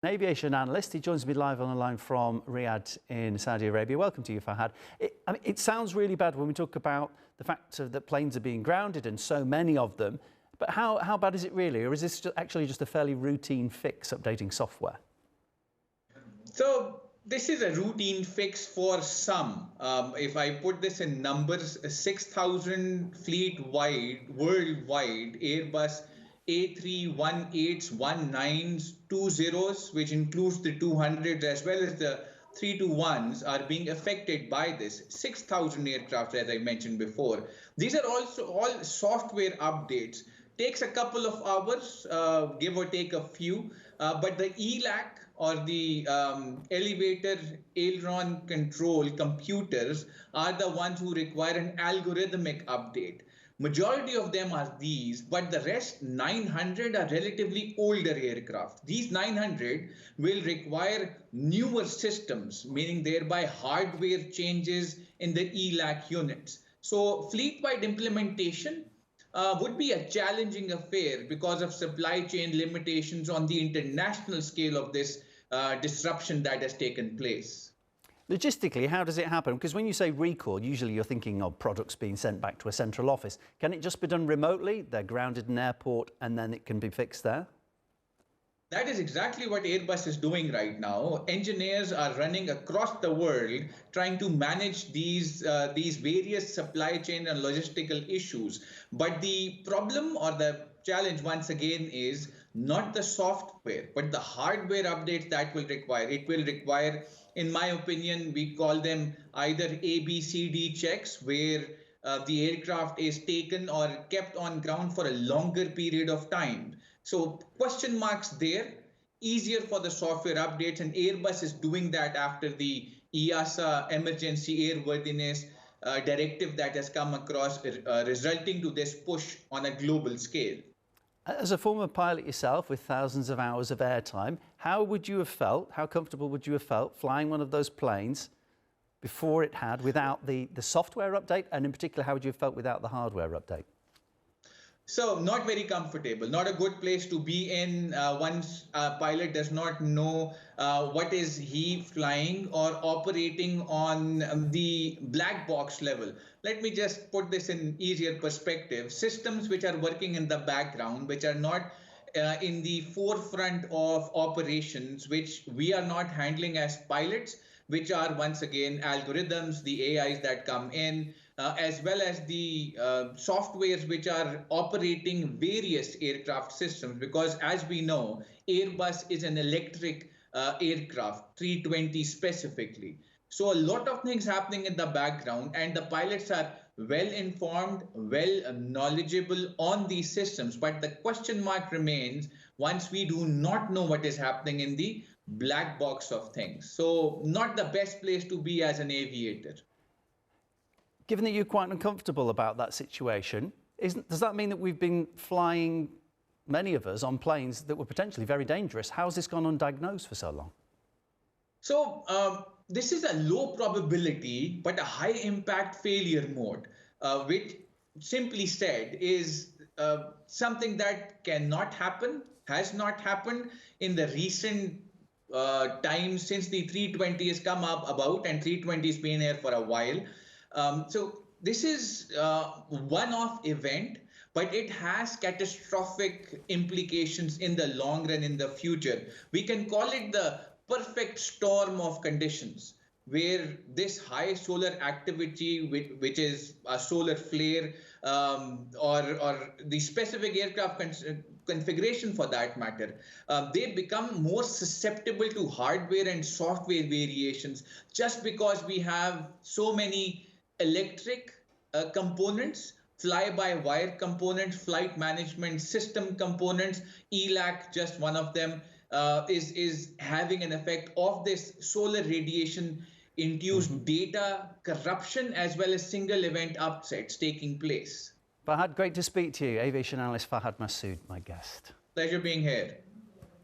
An aviation analyst. He joins me live on the line from Riyadh in Saudi Arabia. Welcome to you, Fahad. It sounds really bad when we talk about the fact that planes are being grounded and so many of them, but how bad is it really? Or is this actually just a fairly routine fix updating software? So this is a routine fix for some. If I put this in numbers, 6,000 fleet wide, worldwide, Airbus A318s, 19s, 20s, which includes the 200s as well as the 321s, are being affected by this. 6,000 aircraft, as I mentioned before. These are also all software updates. Takes a couple of hours, give or take a few, but the ELAC or the elevator aileron control computers are the ones who require an algorithmic update. Majority of them are these, but the rest 900 are relatively older aircraft. These 900 will require newer systems, meaning thereby hardware changes in the ELAC units. So fleet-wide implementation would be a challenging affair because of supply chain limitations on the international scale of this disruption that has taken place. Logistically, how does it happen? Because when you say recall, usually you're thinking of products being sent back to a central office. Can it just be done remotely? They're grounded in an airport and then it can be fixed there? That is exactly what Airbus is doing right now. Engineers are running across the world trying to manage these various supply chain and logistical issues. But the problem or the challenge once again is not the software, but the hardware updates that will require. It will require, in my opinion, we call them either ABCD checks, where the aircraft is taken or kept on ground for a longer period of time. So question marks there, easier for the software updates, and Airbus is doing that after the EASA emergency airworthiness directive that has come across, resulting to this push on a global scale. As a former pilot yourself with thousands of hours of airtime, how would you have felt, how comfortable would you have felt flying one of those planes before it had, without the software update, and in particular, how would you have felt without the hardware update? So not very comfortable, not a good place to be in once a pilot does not know what is he flying or operating on the black box level. Let me just put this in easier perspective. Systems which are working in the background, which are not in the forefront of operations, which we are not handling as pilots, which are once again algorithms, the AIs that come in, as well as the softwares which are operating various aircraft systems. Because as we know, Airbus is an electric aircraft, 320 specifically. So a lot of things happening in the background, and the pilots are well informed, well knowledgeable on these systems. But the question mark remains once we do not know what is happening in the black box of things. So not the best place to be as an aviator. Given that you're quite uncomfortable about that situation, does that mean that we've been flying, many of us, on planes that were potentially very dangerous? How's this gone undiagnosed for so long? So this is a low probability but a high impact failure mode, which simply said is something that cannot happen, has not happened in the recent times since the 320 has come up about, and 320 has been here for a while. So this is one-off event, but it has catastrophic implications in the long run, in the future. We can call it the perfect storm of conditions, where this high solar activity, which is a solar flare, or the specific aircraft configuration for that matter, they become more susceptible to hardware and software variations just because we have so many electric components, fly-by-wire components, flight management system components. ELAC, just one of them, is having an effect of this solar radiation induced data corruption, as well as single event upsets taking place. Fahad, great to speak to you. Aviation analyst Fahad Masood, my guest. Pleasure being here.